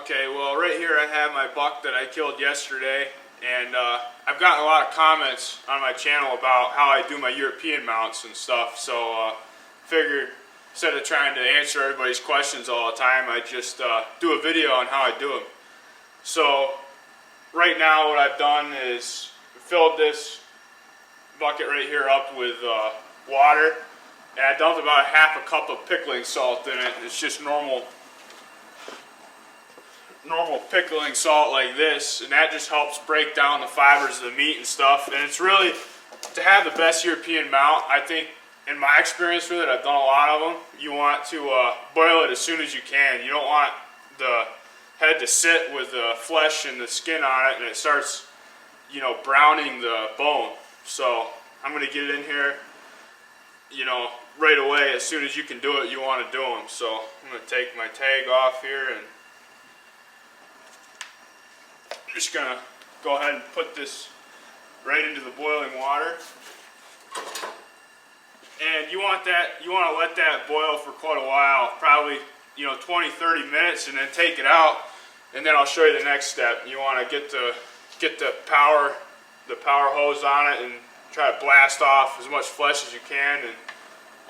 Okay, well right here I have my buck that I killed yesterday, and I've gotten a lot of comments on my channel about how I do my European mounts and stuff, so figured instead of trying to answer everybody's questions all the time, I just do a video on how I do them. So right now what I've done is filled this bucket right here up with water, and I dumped about half a cup of pickling salt in it. It's just normal pickling salt like this, and that just helps break down the fibers of the meat and stuff. And it's really, to have the best European mount, I think, in my experience with it, I've done a lot of them, you want to boil it as soon as you can. You don't want the head to sit with the flesh and the skin on it and it starts, you know, browning the bone. So I'm going to get it in here, you know, right away. As soon as you can do it, you want to do them. So I'm going to take my tag off here, and I'm just going to go ahead and put this right into the boiling water. And you want to let that boil for quite a while, probably, you know, 20-30 minutes, and then take it out, and then I'll show you the next step. You want to get the power hose on it and try to blast off as much flesh as you can and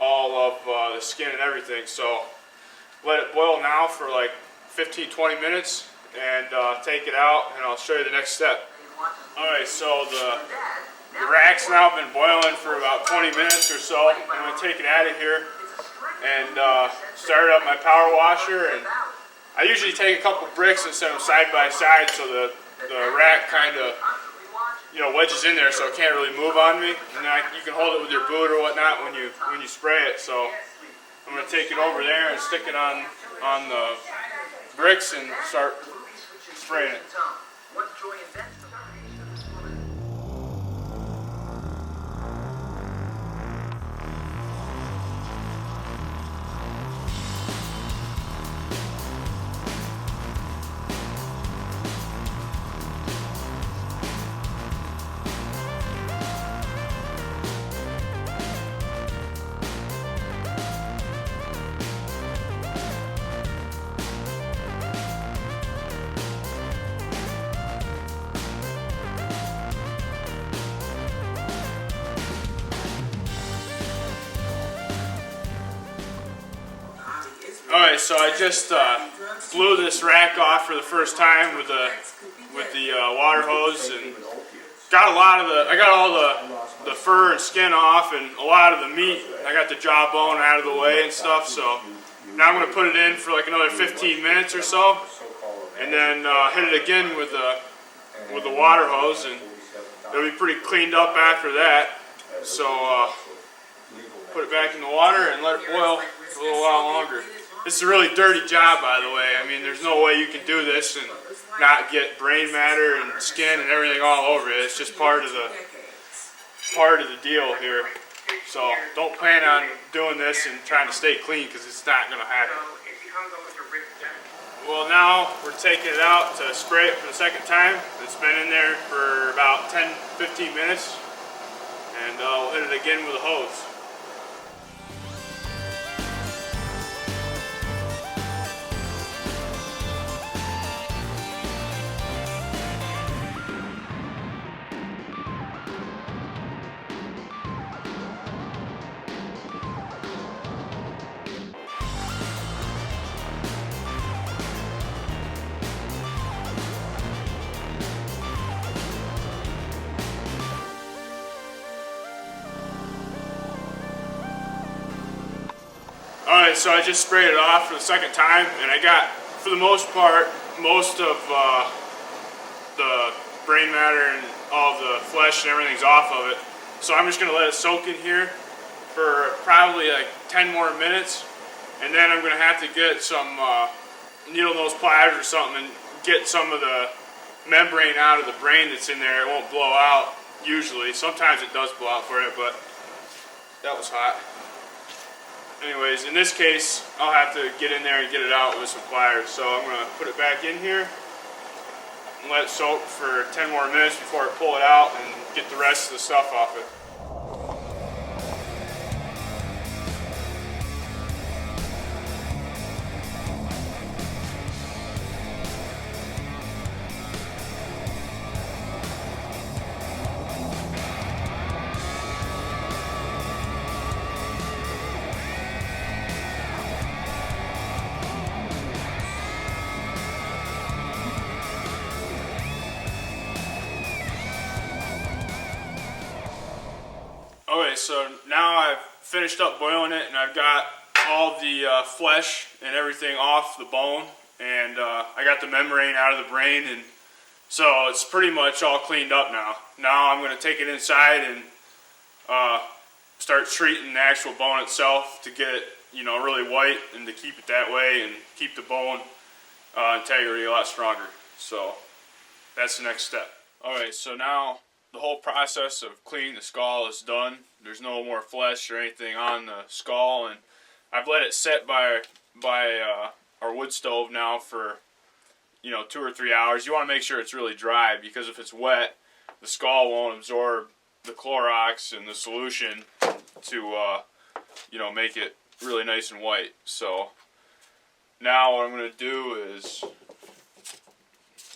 all of the skin and everything. So let it boil now for like 15-20 minutes, and take it out, and I'll show you the next step. Alright, so the rack's now been boiling for about 20 minutes or so. I'm going to take it out of here and start up my power washer. And I usually take a couple bricks and set them side by side so the rack kind of, you know, wedges in there so it can't really move on me. And then you can hold it with your boot or whatnot when you spray it. So I'm going to take it over there and stick it on the bricks and start spraying it. Alright, so I just blew this rack off for the first time with the water hose, and I got all the fur and skin off and a lot of the meat. I got the jawbone out of the way and stuff. So now I'm going to put it in for like another 15 minutes or so, and then hit it again with the water hose, and it'll be pretty cleaned up after that. So put it back in the water and let it boil for a little while longer. This is a really dirty job, by the way. I mean, there's no way you can do this and not get brain matter and skin and everything all over it. It's just part of the deal here. So don't plan on doing this and trying to stay clean, because it's not going to happen. Well, now we're taking it out to spray it for the second time. It's been in there for about 10-15 minutes, and we'll hit it again with a hose. Alright, so I just sprayed it off for the second time, and I got, for the most part, most of the brain matter and all the flesh and everything's off of it. So I'm just going to let it soak in here for probably like 10 more minutes, and then I'm going to have to get some needle nose pliers or something and get some of the membrane out of the brain that's in there. It won't blow out usually. Sometimes it does blow out for it, but that was hot. Anyways, in this case, I'll have to get in there and get it out with some pliers. So I'm going to put it back in here and let it soak for 10 more minutes before I pull it out and get the rest of the stuff off it. Alright, so now I've finished up boiling it and I've got all the flesh and everything off the bone, and I got the membrane out of the brain, and so it's pretty much all cleaned up now. Now I'm going to take it inside and start treating the actual bone itself to get it, you know, really white, and to keep it that way and keep the bone integrity a lot stronger. So that's the next step. Alright, so now the whole process of cleaning the skull is done. There's no more flesh or anything on the skull, and I've let it set by our wood stove now for, you know, 2 or 3 hours. You want to make sure it's really dry, because if it's wet, the skull won't absorb the Clorox and the solution to, you know, make it really nice and white. So now what I'm going to do is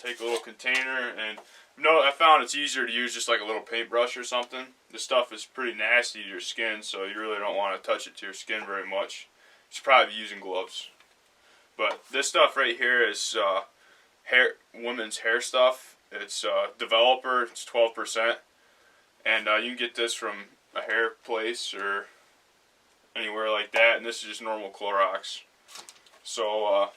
take a little container, and I found it's easier to use just like a little paintbrush or something. This stuff is pretty nasty to your skin, so you really don't want to touch it to your skin very much. You should probably be using gloves. But this stuff right here is women's hair stuff. It's Developer. It's 12%, and you can get this from a hair place or anywhere like that. And this is just normal Clorox. So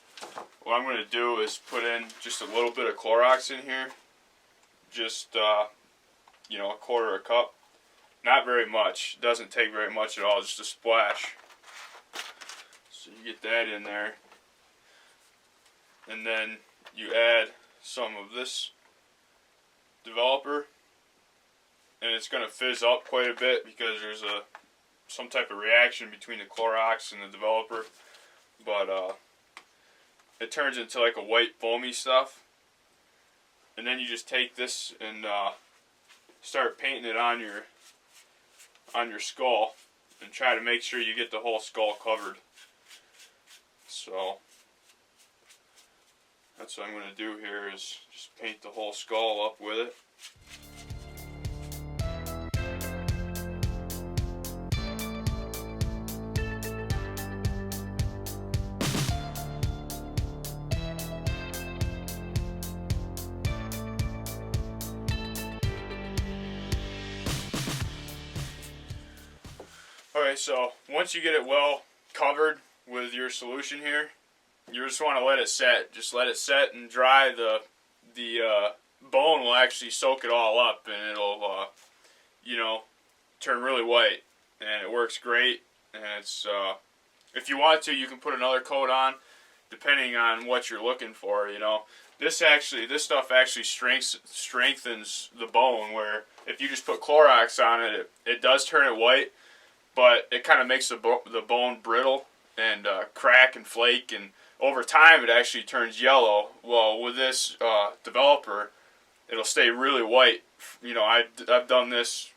what I'm going to do is put in just a little bit of Clorox in here. Just you know, 1/4 cup. Not very much. Doesn't take very much at all. Just a splash. So you get that in there, and then you add some of this Developer, and it's going to fizz up quite a bit because there's some type of reaction between the Clorox and the Developer, but it turns into like a white foamy stuff. And then you just take this and start painting it on your skull, and try to make sure you get the whole skull covered. So that's what I'm going to do here, is just paint the whole skull up with it. Okay, so once you get it well covered with your solution here, you just want to let it set. Just let it set and dry. The bone will actually soak it all up, and it'll you know, turn really white, and it works great. And it's if you want to, you can put another coat on, depending on what you're looking for. You know, this stuff actually strengthens the bone. Where if you just put Clorox on it, it does turn it white, but it kind of makes the bone brittle and crack and flake, and over time it actually turns yellow. Well, with this Developer, it'll stay really white. You know, I've done this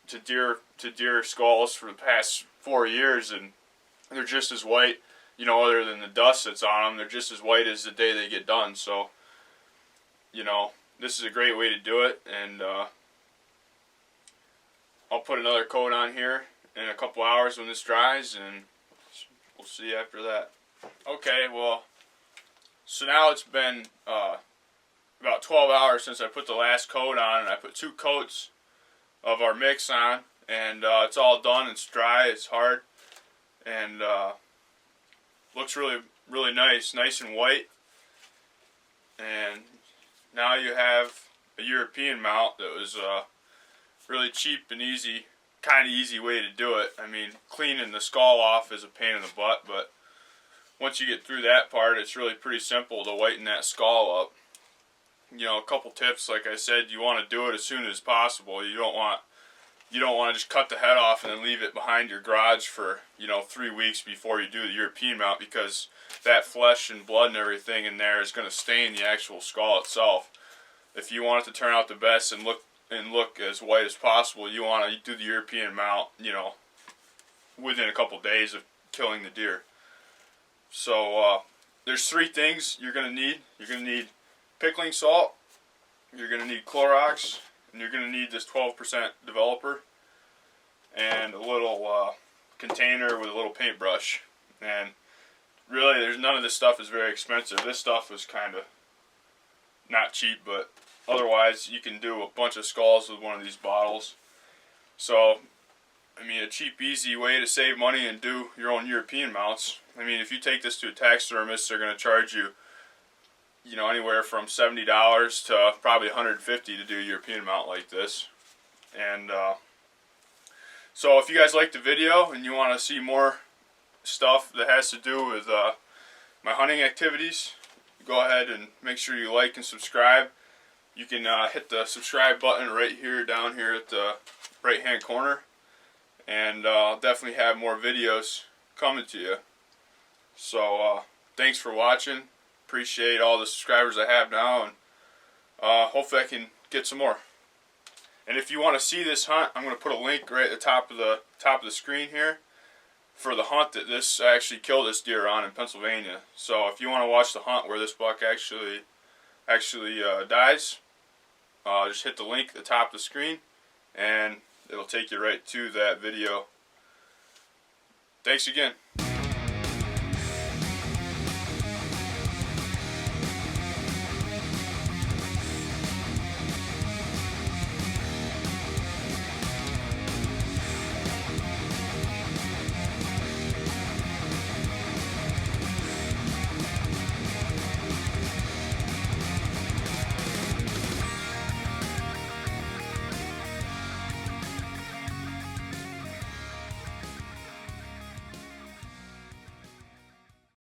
to deer skulls for the past 4 years, and they're just as white. You know, other than the dust that's on them, they're just as white as the day they get done. So, you know, this is a great way to do it, and I'll put another coat on here in a couple hours when this dries, and we'll see after that. Okay, well, so now it's been about 12 hours since I put the last coat on, and I put 2 coats of our mix on, and it's all done. It's dry, it's hard, and looks really, really nice and white. And now you have a European mount that was really cheap and easy, kind of easy way to do it. I mean, cleaning the skull off is a pain in the butt, but once you get through that part, it's really pretty simple to whiten that skull up. You know, a couple tips, like I said, you want to do it as soon as possible. You don't want to just cut the head off and then leave it behind your garage for, you know, 3 weeks before you do the European mount, because that flesh and blood and everything in there is going to stain the actual skull itself. If you want it to turn out the best and look as white as possible, you want to do the European mount, you know, within a couple days of killing the deer. So there's 3 things you're going to need. You're going to need pickling salt, you're going to need Clorox, and you're going to need this 12% Developer, and a little container with a little paintbrush. And really, none of this stuff is very expensive. This stuff is kind of not cheap, but otherwise you can do a bunch of skulls with one of these bottles. So I mean, a cheap, easy way to save money and do your own European mounts. I mean, if you take this to a taxidermist, they're going to charge you, you know, anywhere from $70 to probably $150 to do a European mount like this. And so if you guys liked the video and you want to see more stuff that has to do with my hunting activities, go ahead and make sure you like and subscribe. You can hit the subscribe button right here, down here at the right hand corner, and I'll definitely have more videos coming to you. So thanks for watching. Appreciate all the subscribers I have now, and hopefully I can get some more. And if you want to see this hunt, I'm going to put a link right at the top of the screen here for the hunt that this actually killed this deer on in Pennsylvania. So if you want to watch the hunt where this buck actually dies, just hit the link at the top of the screen and it'll take you right to that video. Thanks again.